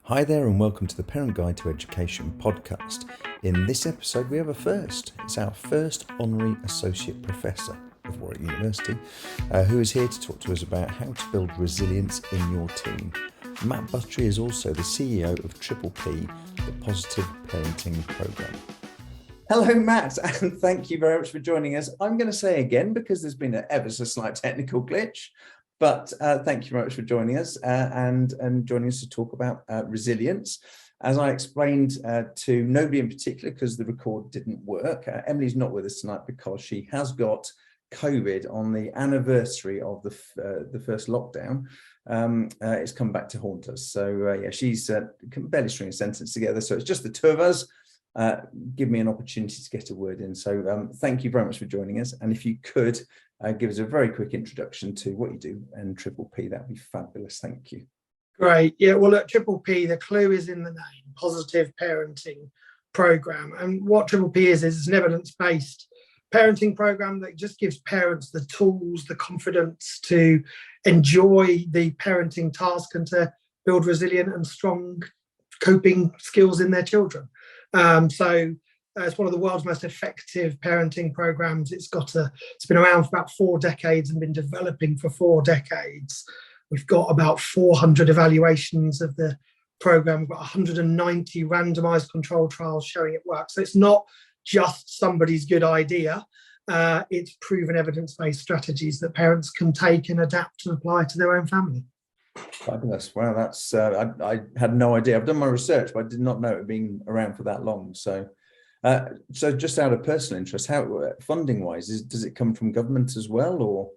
Hi there and welcome to the Parent Guide to Education podcast. In this episode we have a first. It's our first Honorary Associate Professor of Warwick University who is here to talk to us about how to build resilience in your team. Matt Buttery is also the CEO of Triple P, the Positive Parenting Programme. Hello Matt, and thank you very much for joining us. I'm going to say again because there's been an ever so slight technical glitch. But thank you very much for joining us and joining us to talk about resilience. As I explained to nobody in particular, because the record didn't work, Emily's not with us tonight because she has got COVID on the anniversary of the first lockdown. It's come back to haunt us. So she's can barely string a sentence together. So it's just the two of us. Give me an opportunity to get a word in. So thank you very much for joining us. And if you could give us a very quick introduction to what you do and Triple P, that'd be fabulous. Thank you. Great. Yeah, well, at Triple P, the clue is in the name, Positive Parenting Programme. And what Triple P is an evidence-based parenting programme that just gives parents the tools, the confidence to enjoy the parenting task and to build resilient and strong coping skills in their children. It's one of the world's most effective parenting programs. It's been around for about 4 decades and been developing for 4 decades. We've got about 400 evaluations of the program. We've got 190 randomized controlled trials showing it works. So it's not just somebody's good idea. It's proven evidence-based strategies that parents can take and adapt and apply to their own family. Fabulous. Wow, that's I had no idea. I've done my research, but I did not know it had been around for that long. So just out of personal interest, how funding wise, does it come from government as well, or?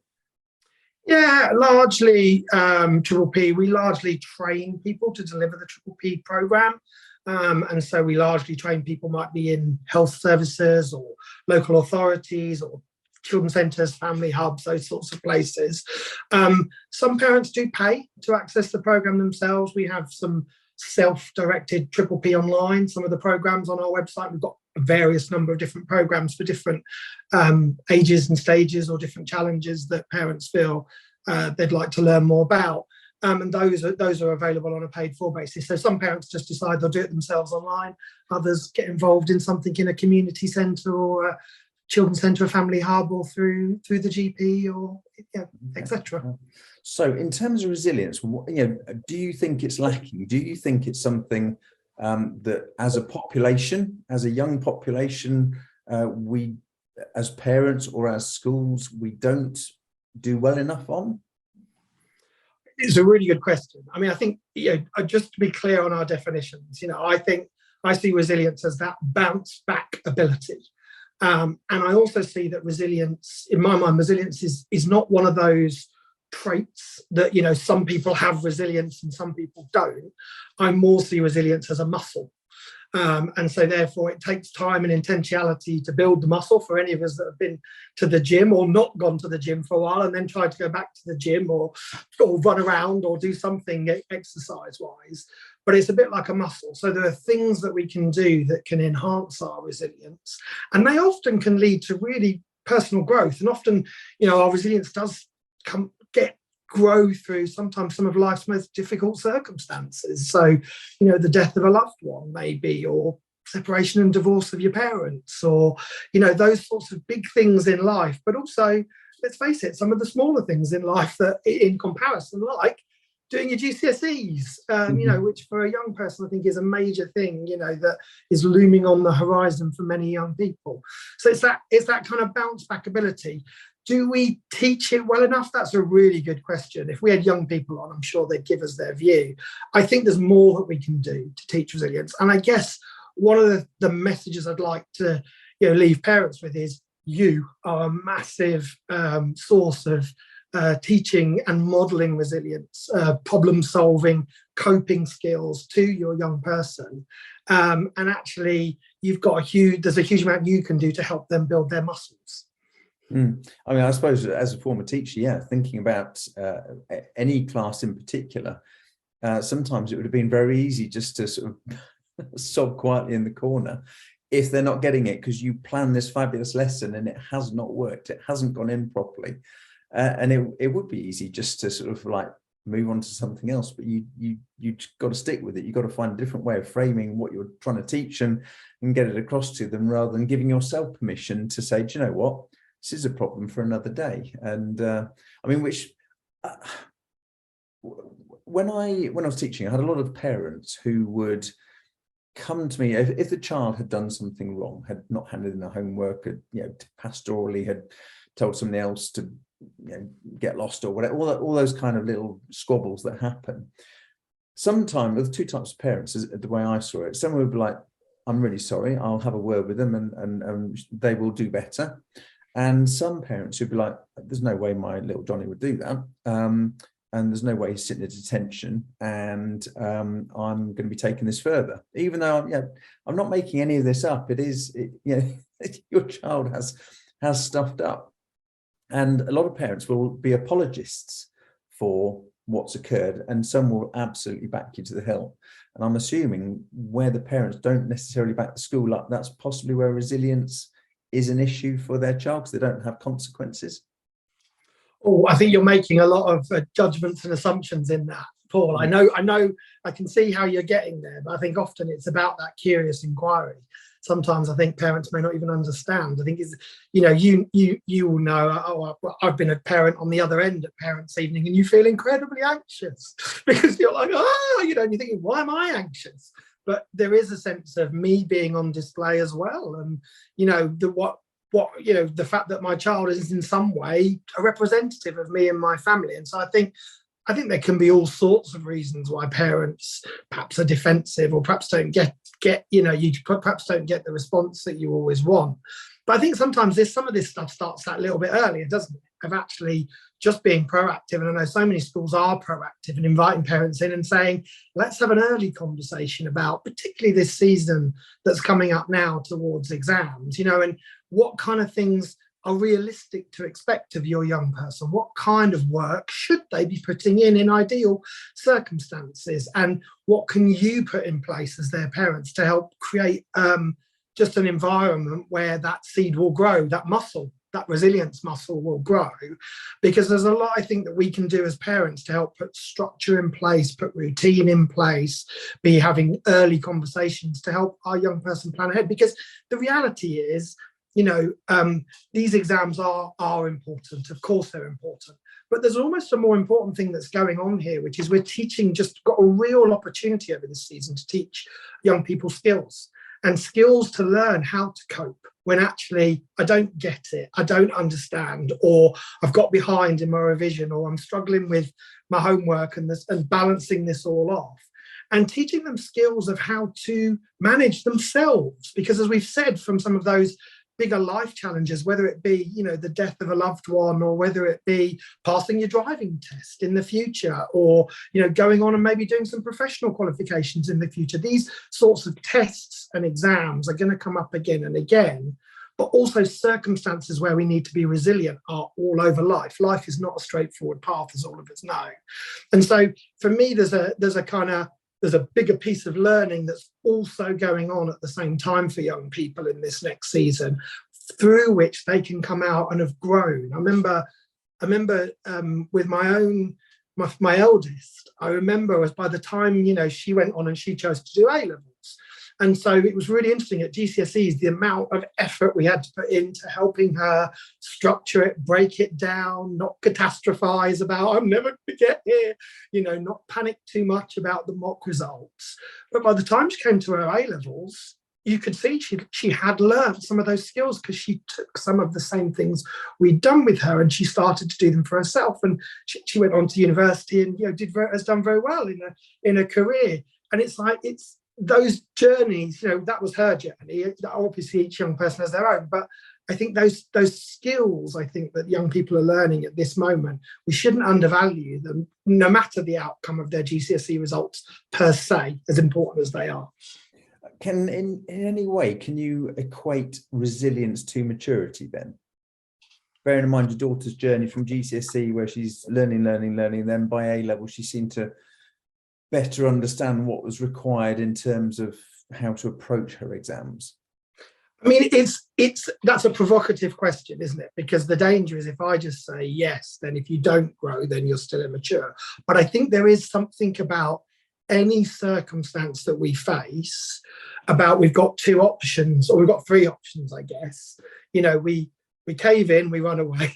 Yeah, largely Triple P. We largely train people to deliver the Triple P program. And so we largely train people, might be in health services or local authorities or children's centres, family hubs, those sorts of places. Some parents do pay to access the programme themselves. We have some self-directed Triple P online, some of the programmes on our website. We've got a various number of different programmes for different ages and stages or different challenges that parents feel they'd like to learn more about. And those are available on a paid-for basis. So some parents just decide they'll do it themselves online. Others get involved in something in a community centre or a children's centre, a family hub, or through the GP, or etc. So, in terms of resilience, do you think it's lacking? Do you think it's something that, as a population, as a young population, we, as parents or as schools, we don't do well enough on? It's a really good question. I mean, I think just to be clear on our definitions, I see resilience as that bounce back ability. And I also see that resilience, in my mind, resilience is not one of those traits that, some people have resilience and some people don't. I more see resilience as a muscle. And so therefore it takes time and intentionality to build the muscle. For any of us that have been to the gym or not gone to the gym for a while and then tried to go back to the gym or run around or do something exercise wise, but it's a bit like a muscle. So there are things that we can do that can enhance our resilience, and they often can lead to really personal growth. And often, our resilience does grow through sometimes some of life's most difficult circumstances. So, the death of a loved one maybe, or separation and divorce of your parents, or, those sorts of big things in life. But also, let's face it, some of the smaller things in life that in comparison, like doing your GCSEs, which for a young person, I think is a major thing, that is looming on the horizon for many young people. So it's that kind of bounce back ability. Do we teach it well enough? That's a really good question. If we had young people on, I'm sure they'd give us their view. I think there's more that we can do to teach resilience. And I guess one of the messages I'd like to leave parents with is you are a massive source of teaching and modelling resilience, problem solving, coping skills to your young person. And actually, there's a huge amount you can do to help them build their muscles. I mean, I suppose as a former teacher, thinking about any class in particular, sometimes it would have been very easy just to sort of sob quietly in the corner if they're not getting it, because you plan this fabulous lesson and it has not worked, it hasn't gone in properly. And it would be easy just to sort of like move on to something else, but you got to stick with it. You've got to find a different way of framing what you're trying to teach and get it across to them, rather than giving yourself permission to say, do you know what, this is a problem for another day. And I mean, which when I was teaching, I had a lot of parents who would come to me if the child had done something wrong, had not handed in the homework, had, pastorally had told somebody else to get lost or whatever, all those kind of little squabbles that happen. Sometimes with two types of parents, the way I saw it, someone would be like, I'm really sorry, I'll have a word with them and they will do better. And some parents would be like, there's no way my little Johnny would do that. And there's no way he's sitting at detention, and I'm going to be taking this further. Even though I'm not making any of this up. It is, your child has stuffed up. And a lot of parents will be apologists for what's occurred, and some will absolutely back you to the hill. And I'm assuming where the parents don't necessarily back the school up, that's possibly where resilience is an issue for their child, because they don't have consequences. Oh, I think you're making a lot of judgments and assumptions in that, Paul. I know, I can see how you're getting there, but I think often it's about that curious inquiry. Sometimes I think parents may not even understand. I think you will know, I've been a parent on the other end at parents' evening, and you feel incredibly anxious because you're like, and you're thinking, why am I anxious? But there is a sense of me being on display as well, and the fact that my child is in some way a representative of me and my family. And so I think there can be all sorts of reasons why parents perhaps are defensive, or perhaps don't get you perhaps don't get the response that you always want. But I think sometimes some of this stuff starts that little bit earlier, doesn't it? Of actually just being proactive. And I know so many schools are proactive and inviting parents in and saying, let's have an early conversation about particularly this season that's coming up now towards exams, and what kind of things are realistic to expect of your young person? What kind of work should they be putting in ideal circumstances? And what can you put in place as their parents to help create just an environment where that seed will grow, that muscle, that resilience muscle will grow? Because there's a lot, I think, that we can do as parents to help put structure in place, put routine in place, be having early conversations to help our young person plan ahead. Because the reality is, these exams are important. Of course they're important. But there's almost a more important thing that's going on here, which is we're got a real opportunity over this season to teach young people skills to learn how to cope when actually I don't get it, I don't understand, or I've got behind in my revision, or I'm struggling with my homework and balancing this all off. And teaching them skills of how to manage themselves. Because as we've said, from some of those bigger life challenges, whether it be, the death of a loved one, or whether it be passing your driving test in the future, or, going on and maybe doing some professional qualifications in the future. These sorts of tests and exams are going to come up again and again, but also circumstances where we need to be resilient are all over life. Life is not a straightforward path, as all of us know. And so for me, there's a bigger piece of learning that's also going on at the same time for young people in this next season, through which they can come out and have grown. I remember with my eldest, I remember as by the time, she went on and she chose to do A-levels. And so it was really interesting at GCSEs, the amount of effort we had to put into helping her structure it, break it down, not catastrophize about, I'm never going to get here, not panic too much about the mock results. But by the time she came to her A-levels, you could see she had learned some of those skills, because she took some of the same things we'd done with her and she started to do them for herself. And she went on to university and has done very well in a career. And it's those journeys, that was her journey. Obviously, each young person has their own, but I think those skills, I think that young people are learning at this moment, we shouldn't undervalue them, no matter the outcome of their GCSE results per se, as important as they are. In any way, can you equate resilience to maturity then? Bearing in mind your daughter's journey from GCSE, where she's learning, then by A-level she seemed to better understand what was required in terms of how to approach her exams. I mean, that's a provocative question, isn't it? Because the danger is if I just say yes, then if you don't grow, then you're still immature. But I think there is something about any circumstance that we face about we've got two options, or we've got three options, I guess. We cave in, we run away,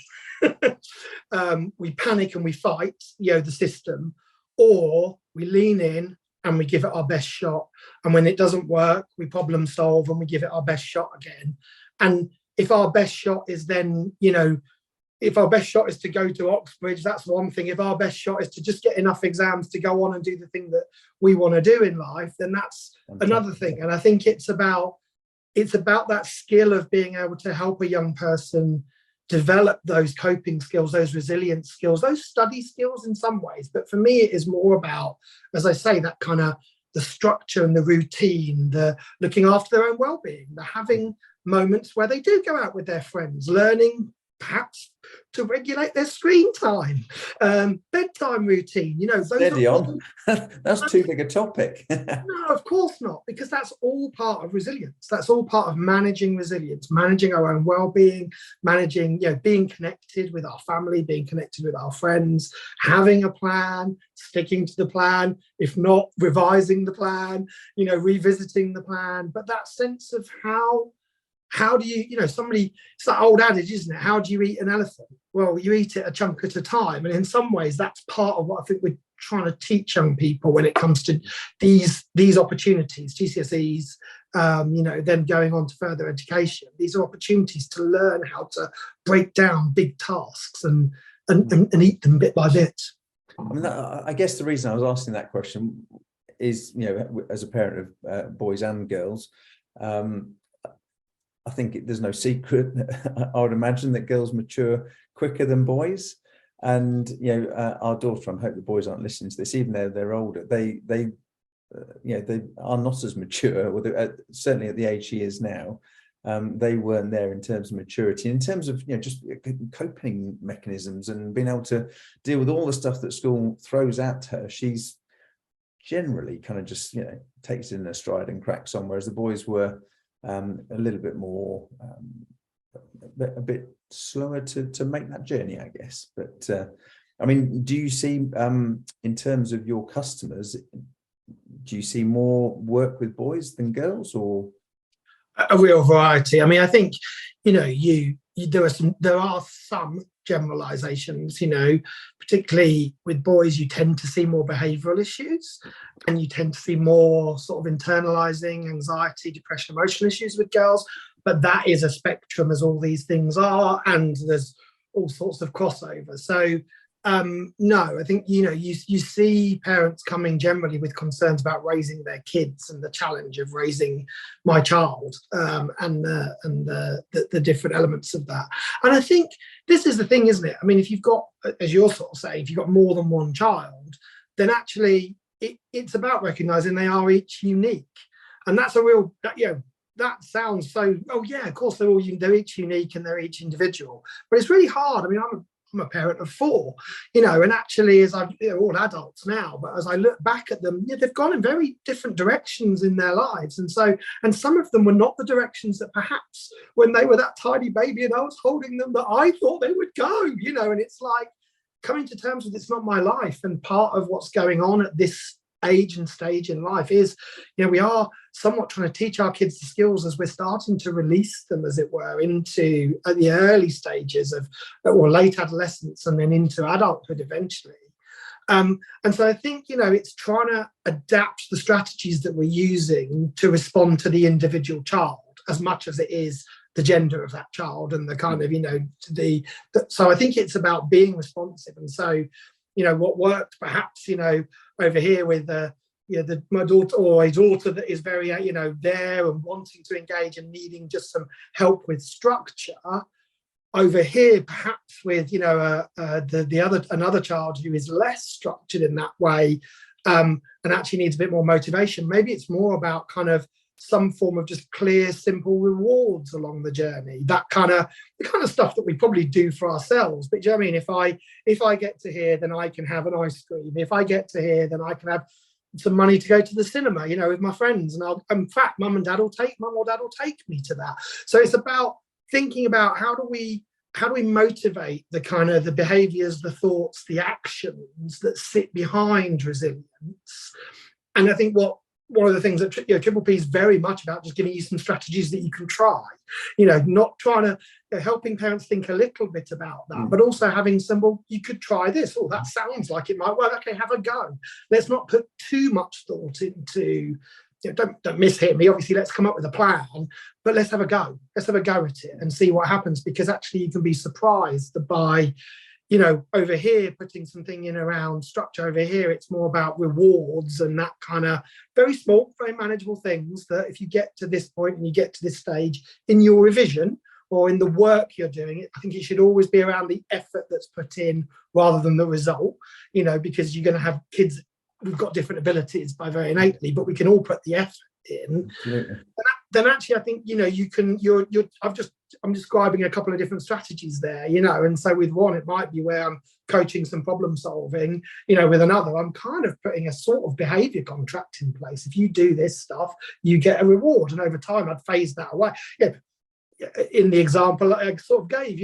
we panic and we fight, the system, or we lean in and we give it our best shot. And when it doesn't work, we problem solve and we give it our best shot again. And if our best shot is then, if our best shot is to go to Oxbridge, that's one thing. If our best shot is to just get enough exams to go on and do the thing that we want to do in life, then that's another thing. And I think it's about that skill of being able to help a young person develop those coping skills, those resilience skills, those study skills in some ways. But for me, it is more about, as I say, that kind of the structure and the routine, the looking after their own well-being, the having moments where they do go out with their friends, learning perhaps to regulate their screen time, bedtime routine. Those Steady on. That's too big a topic. No, of course not, because that's all part of resilience. That's all part of managing resilience, managing our own well-being, managing, being connected with our family, being connected with our friends, having a plan, sticking to the plan, if not revising the plan, revisiting the plan. But that sense of how do you, it's that old adage, isn't it? How do you eat an elephant? Well, you eat it a chunk at a time. And in some ways, that's part of what I think we're trying to teach young people when it comes to these opportunities, GCSEs, then going on to further education. These are opportunities to learn how to break down big tasks and eat them bit by bit. I mean, I guess the reason I was asking that question is, as a parent of boys and girls, I think there's no secret. I would imagine that girls mature quicker than boys, and our daughter. I hope the boys aren't listening to this, even though they're older. They are not as mature, or certainly at the age she is now. They weren't there in terms of maturity, in terms of just coping mechanisms and being able to deal with all the stuff that school throws at her. She's generally kind of just takes it in her stride and cracks on, whereas the boys were a little bit more, a bit slower to make that journey, I guess. But I mean, do you see, in terms of your customers, do you see more work with boys than girls, or a real variety? I mean, I think there are some generalizations, particularly with boys. You tend to see more behavioral issues, and you tend to see more sort of internalizing anxiety, depression, emotional issues with girls. But that is a spectrum, as all these things are, and there's all sorts of crossover. So no, I think you see parents coming generally with concerns about raising their kids and the challenge of raising my child, and the different elements of that. And I think this is the thing, isn't it? I mean, if you've got, as you're sort of saying, if you've got more than one child, then actually it's about recognizing they are each unique, and that's a real that sounds so, oh yeah, of course they're each unique and they're each individual, but it's really hard. I mean, I'm a parent of four, and actually, as they're all adults now, but as I look back at them, they've gone in very different directions in their lives. And some of them were not the directions that perhaps when they were that tiny baby and I was holding them, that I thought they would go, and it's like coming to terms with it's not my life. And part of what's going on at this age and stage in life is, we are somewhat trying to teach our kids the skills as we're starting to release them, as it were, into the early stages of, or late adolescence, and then into adulthood eventually. And so I think, it's trying to adapt the strategies that we're using to respond to the individual child as much as it is the gender of that child and the kind of, so I think it's about being responsive. And so, what worked perhaps, over here with my daughter, or a daughter that is very, there and wanting to engage and needing just some help with structure. Over here, perhaps with, another child who is less structured in that way, and actually needs a bit more motivation. Maybe it's more about kind of some form of just clear, simple rewards along the journey. The kind of stuff that we probably do for ourselves. But do you know what I mean? If I get to here, then I can have an ice cream. If I get to here, then I can have some money to go to the cinema, with my friends, and in fact, mum or dad will take me to that. So it's about thinking about how do we motivate the kind of the behaviors, the thoughts, the actions that sit behind resilience. And I think one of the things that Triple P is very much about, just giving you some strategies that you can try, not trying to, helping parents think a little bit about that, but also having some, well, you could try this. Oh, that sounds like it might work. Okay, have a go. Let's not put too much thought into, don't mishit me. Obviously, let's come up with a plan, but let's have a go. Let's have a go at it and see what happens, because actually you can be surprised by, over here, putting something in around structure. Over here, it's more about rewards and that kind of very small, very manageable things that if you get to this point and you get to this stage in your revision or in the work you're doing, I think it should always be around the effort that's put in rather than the result, because you're going to have kids, we've got different abilities by very innately, but we can all put the effort in. Then actually, I think, I'm describing a couple of different strategies there, and so with one, it might be where I'm coaching some problem solving, with another, I'm kind of putting a sort of behavior contract in place. If you do this stuff, you get a reward. And over time, I'd phase that away. In the example I sort of gave,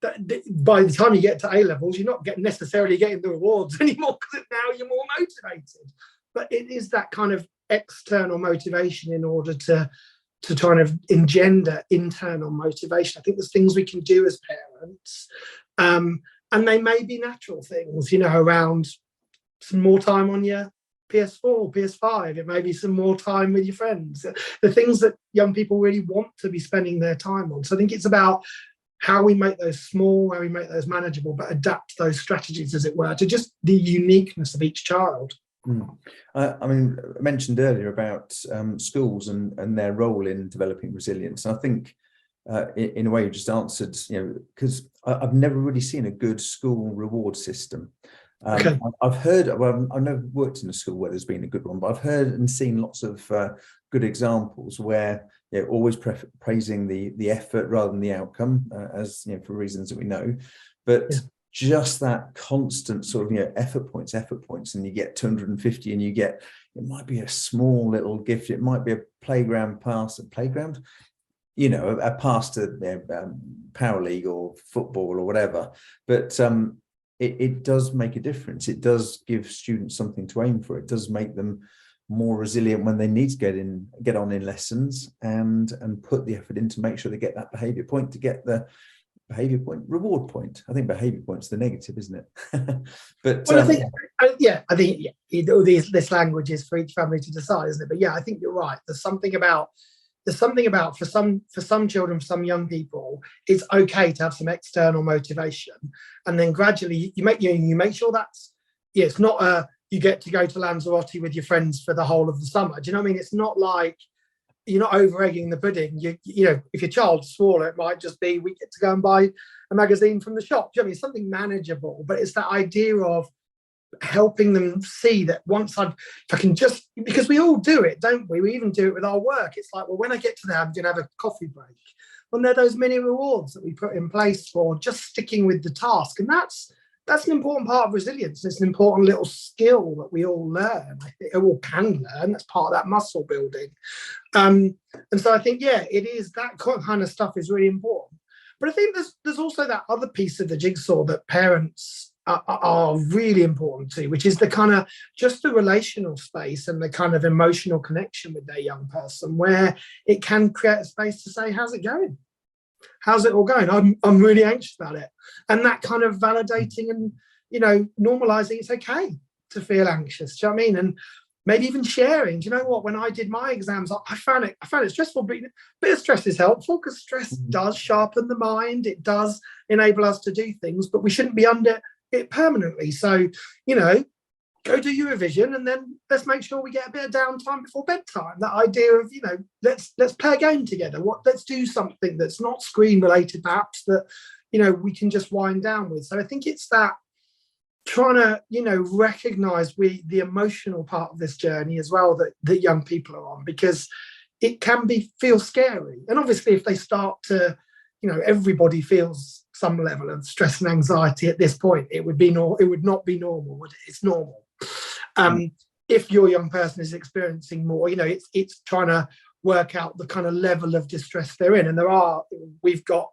that by the time you get to A levels, you're not necessarily getting the rewards anymore, because now you're more motivated. But it is that kind of external motivation in order to try and engender internal motivation. I think there's things we can do as parents, and they may be natural things, around some more time on your PS4, PS5. It may be some more time with your friends, the things that young people really want to be spending their time on. So I think it's about how we make those small, how we make those manageable, but adapt those strategies, as it were, to just the uniqueness of each child. I mentioned earlier about schools and their role in developing resilience. And I think in a way you just answered, because I've never really seen a good school reward system. Okay. I've heard, I've never worked in a school where there's been a good one, but I've heard and seen lots of good examples where always praising the effort rather than the outcome, as for reasons that we know, but just that constant sort of effort points, and you get 250, and you get, it might be a small little gift, it might be a playground pass, a pass to power league or football or whatever, but it does make a difference. It does give students something to aim for. It does make them more resilient when they need to get on in lessons and put the effort in to make sure they get that behavior point, to get the behavior point, reward point. I think behavior point's the negative, isn't it? But well, I think this language is for each family to decide, isn't it? But I think you're right. There's something about for some children, for some young people, it's okay to have some external motivation, and then gradually you make sure that's it's not you get to go to Lanzarote with your friends for the whole of the summer. Do you know what I mean? It's not like you're not over egging the pudding. If your child's smaller, it might just be we get to go and buy a magazine from the shop. Do you know what I mean? Something manageable, but it's that idea of helping them see that if I can just, because we all do it, don't we? We even do it with our work. It's like, well, when I get to there, I'm going to have a coffee break. Well, there are those mini rewards that we put in place for just sticking with the task. And that's an important part of resilience. It's an important little skill that we all learn. I think all can learn. That's part of that muscle building. And so I think, it is, that kind of stuff is really important. But I think there's also that other piece of the jigsaw that parents are really important to, which is the kind of just the relational space and the kind of emotional connection with their young person, where it can create a space to say, how's it going? How's it all going? I'm really anxious about it. And that kind of validating and, normalizing, it's okay to feel anxious. Do you know what I mean? And maybe even sharing. Do you know what? When I did my exams, I found it stressful, but a bit of stress is helpful, because stress does sharpen the mind. It does enable us to do things, but we shouldn't be under it permanently. So, go do your revision, and then let's make sure we get a bit of downtime before bedtime. That idea of, let's play a game together. Let's do something that's not screen related, perhaps, that, we can just wind down with. So I think it's that trying to, recognize the emotional part of this journey as well that young people are on, because it can feel scary. And obviously, if they start to, everybody feels some level of stress and anxiety at this point, it would not be normal, would it? It's normal. if your young person is experiencing more, it's trying to work out the kind of level of distress they're in. And we've got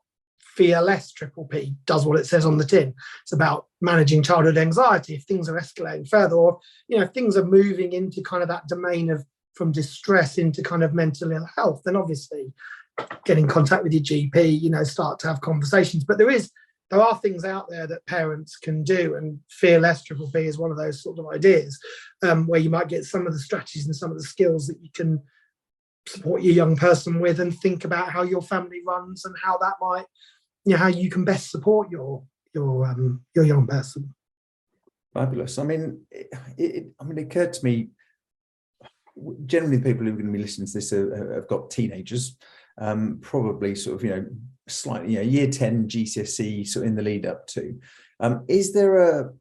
Fear Less Triple P, does what it says on the tin. It's about managing childhood anxiety if things are escalating further, or if things are moving into kind of that domain of from distress into kind of mental ill health, then obviously get in contact with your GP, start to have conversations. But there are things out there that parents can do, and Fear Less Triple P is one of those sort of ideas, where you might get some of the strategies and some of the skills that you can support your young person with, and think about how your family runs and how that might, how you can best support your young person. Fabulous. I mean, it occurred to me, generally people who are going to be listening to this have got teenagers, probably sort of, slightly, year 10 GCSE, sort of in the lead up to. Is there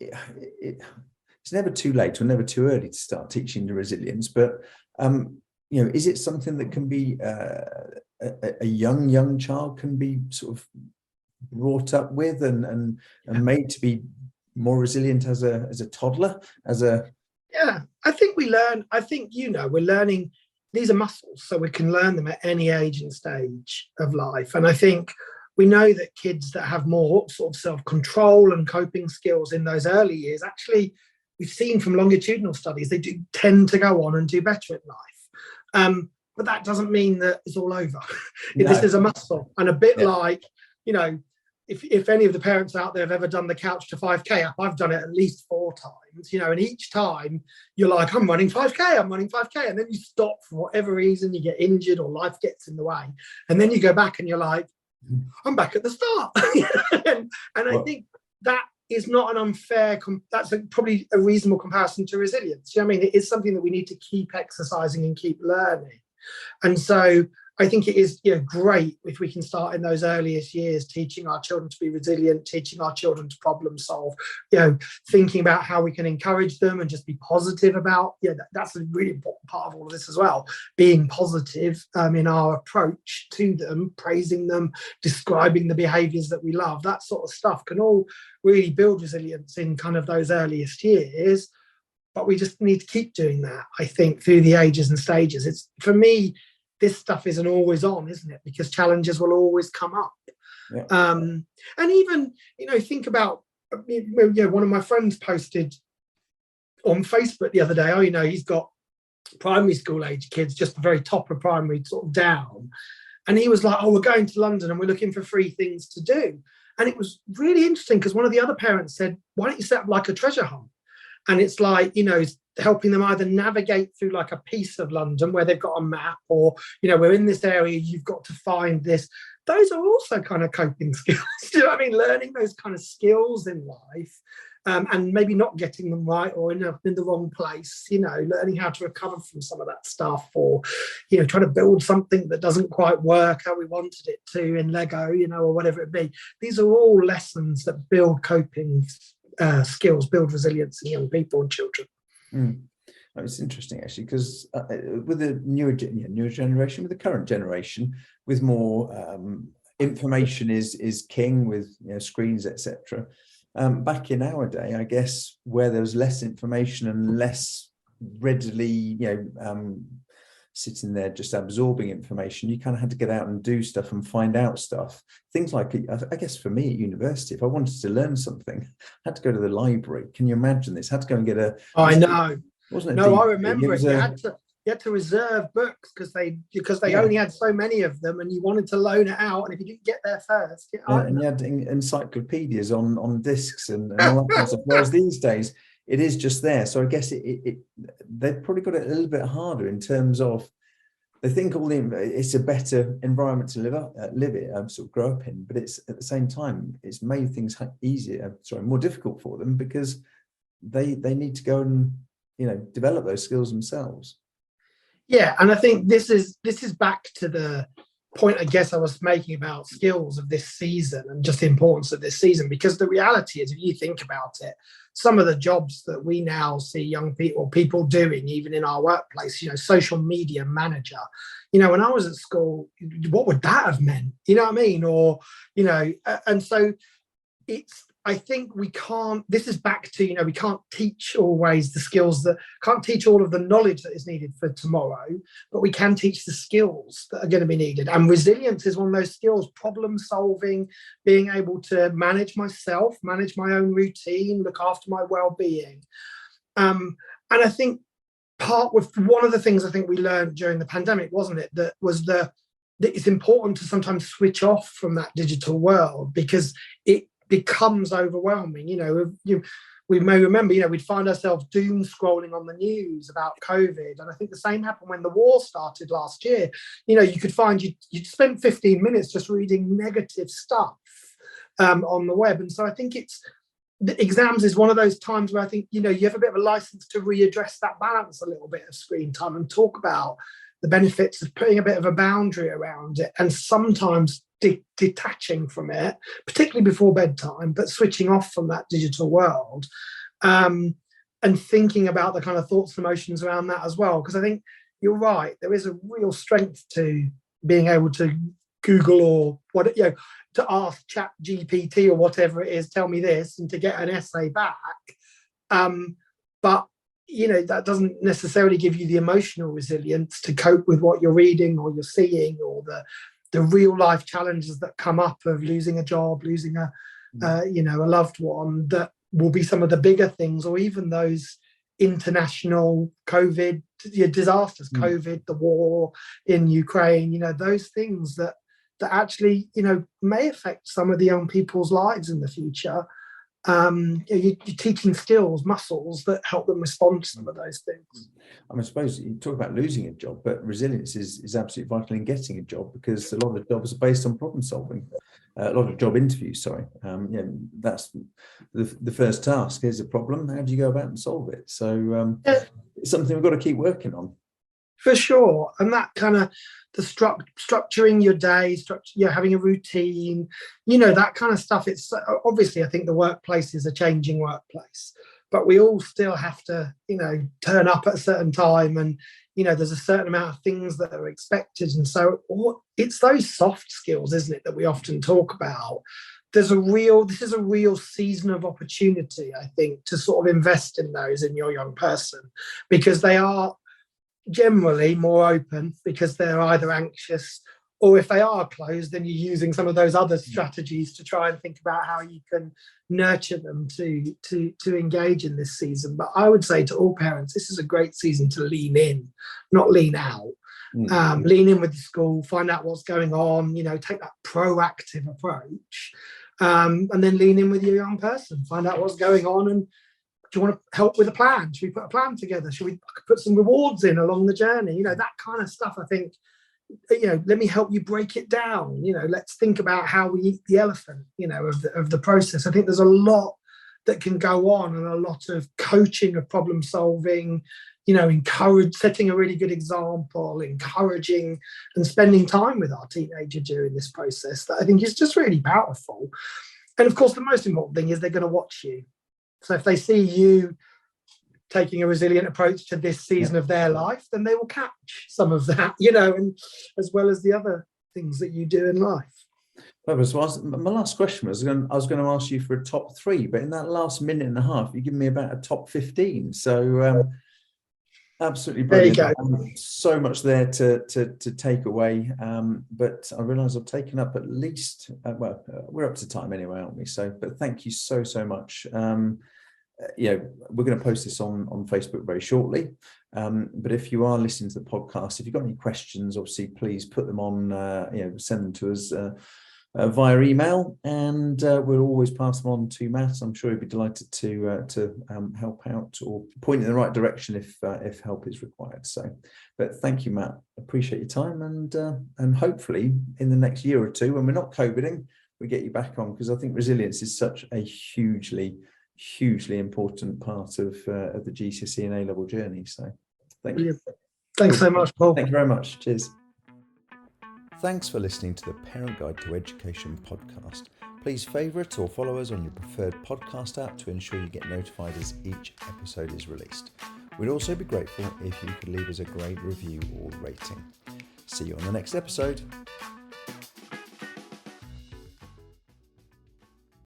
it's never too late or never too early to start teaching the resilience, but is it something that can be a young child can be sort of brought up with and made to be more resilient as a toddler, I think we're learning. These are muscles, so we can learn them at any age and stage of life. And I think we know that kids that have more sort of self-control and coping skills in those early years, actually, we've seen from longitudinal studies, they do tend to go on and do better in life. But that doesn't mean that it's all over. No. This is a muscle, and a bit like, if any of the parents out there have ever done the couch to 5K app, I've done it at least 4 times, and each time you're like, I'm running 5K, and then you stop for whatever reason, you get injured or life gets in the way, and then you go back and you're like, I'm back at the start. and I think that is not an unfair, that's probably a reasonable comparison to resilience. It is something that we need to keep exercising and keep learning. And so I think it is great if we can start in those earliest years, teaching our children to be resilient, teaching our children to problem solve, thinking about how we can encourage them and just be positive about, that's a really important part of all of this as well, being positive in our approach to them, praising them, describing the behaviours that we love. That sort of stuff can all really build resilience in kind of those earliest years. But we just need to keep doing that, I think, through the ages and stages. It's, for me, this stuff isn't always on, isn't it? Because challenges will always come up. Yeah. And even, think about, one of my friends posted on Facebook the other day, he's got primary school age kids, just the very top of primary sort of down. And he was like, we're going to London and we're looking for free things to do. And it was really interesting because one of the other parents said, why don't you set up like a treasure hunt? And it's like, helping them either navigate through like a piece of London where they've got a map, or, we're in this area, you've got to find this. Those are also kind of coping skills. Do you know what I mean? Learning those kind of skills in life, and maybe not getting them right or in the wrong place, learning how to recover from some of that stuff, or, trying to build something that doesn't quite work how we wanted it to in Lego, or whatever it be. These are all lessons that build coping skills, build resilience in young people and children. It's interesting actually, because with the newer generation, with the current generation, with more information is king, with screens, etc. Back in our day, I guess, where there was less information and less readily sitting there just absorbing information, you kind of had to get out and do stuff and find out stuff. Things like, I guess for me at university, if I wanted to learn something, I had to go to the library. Can you imagine this? I had to go and get a... I know. Wasn't it? No, I remember it. You had to reserve books because they only had so many of them, and you wanted to loan it out. And if you didn't get there first, and you had encyclopedias on discs and all that kind of stuff. Whereas these days, it is just there. So I guess they've probably got it a little bit harder in terms of, they think it's a better environment to live it, sort of grow up in, but it's at the same time, it's made things more difficult for them, because they need to go and develop those skills themselves. Yeah, and I think this is back to the point I guess I was making about skills of this season and just the importance of this season, because the reality is, if you think about it, some of the jobs that we now see young people doing, even in our workplace, social media manager, when I was at school, what would that have meant? You know what I mean? Or, and so I think we can't, this is back to, we can't teach always the skills can't teach all of the knowledge that is needed for tomorrow, but we can teach the skills that are going to be needed. And resilience is one of those skills, problem solving, being able to manage myself, manage my own routine, look after my well-being. And I think one of the things I think we learned during the pandemic, wasn't it, that it's important to sometimes switch off from that digital world because it becomes overwhelming. We may remember, we'd find ourselves doom scrolling on the news about COVID. And I think the same happened when the war started last year. You could find you'd spend 15 minutes just reading negative stuff on the web. And so I think the exams is one of those times where I think, you have a bit of a license to readdress that balance a little bit of screen time and talk about the benefits of putting a bit of a boundary around it and sometimes detaching from it, particularly before bedtime, but switching off from that digital world and thinking about the kind of thoughts and emotions around that as well. Because I think you're right, there is a real strength to being able to Google or to ask Chat GPT or whatever it is, tell me this, and to get an essay back. But that doesn't necessarily give you the emotional resilience to cope with what you're reading or you're seeing, or the real life challenges that come up of losing a job, losing a loved one, that will be some of the bigger things, or even those international COVID disasters, COVID, the war in Ukraine, those things that actually, may affect some of the young people's lives in the future. You're teaching skills, muscles that help them respond to some of those things. I suppose you talk about losing a job, but resilience is absolutely vital in getting a job, because a lot of jobs are based on problem solving. A lot of job interviews, that's the first task. Here's a problem. How do you go about and solve it? So it's something we've got to keep working on. For sure. And that kind of the structuring your day, having a routine, that kind of stuff. It's obviously, I think the workplace is a changing workplace, but we all still have to, turn up at a certain time, and, there's a certain amount of things that are expected. And so it's those soft skills, isn't it, that we often talk about. This is a real season of opportunity, I think, to sort of invest in those in your young person, because they are generally more open, because they're either anxious, or if they are closed, then you're using some of those other strategies to try and think about how you can nurture them to engage in this season. But I would say to all parents, this is a great season to lean in, not lean out. Lean in with the school, find out what's going on, take that proactive approach, and then lean in with your young person, find out what's going on, and do you want to help with a plan? Should we put a plan together? Should we put some rewards in along the journey? That kind of stuff. I think, let me help you break it down. Let's think about how we eat the elephant, of the process. I think there's a lot that can go on, and a lot of coaching of problem solving, setting a really good example, encouraging and spending time with our teenager during this process, that I think is just really powerful. And of course, the most important thing is they're going to watch you. So if they see you taking a resilient approach to this season of their life, then they will catch some of that, and as well as the other things that you do in life. My last question was, I was going to ask you for a top 3, but in that last minute and a half, you give me about a top 15. So absolutely brilliant. There you go. So much there to take away, but I realise I've taken up at least, we're up to time anyway, aren't we? So, but thank you so much. We're going to post this on Facebook very shortly, but if you are listening to the podcast, if you've got any questions, obviously please put them on, send them to us via email, and we'll always pass them on to Matt. I'm sure he'd be delighted to help out or point in the right direction if help is required. So, but thank you, Matt. Appreciate your time, and hopefully in the next year or two, when we're not COVIDing, we get you back on, because I think resilience is such a hugely important part of the GCSE and A-level journey. So, thank you. Thanks so much, Paul. Thank you very much. Cheers. Thanks for listening to the Parent Guide to Education podcast. Please favourite or follow us on your preferred podcast app to ensure you get notified as each episode is released. We'd also be grateful if you could leave us a great review or rating. See you on the next episode.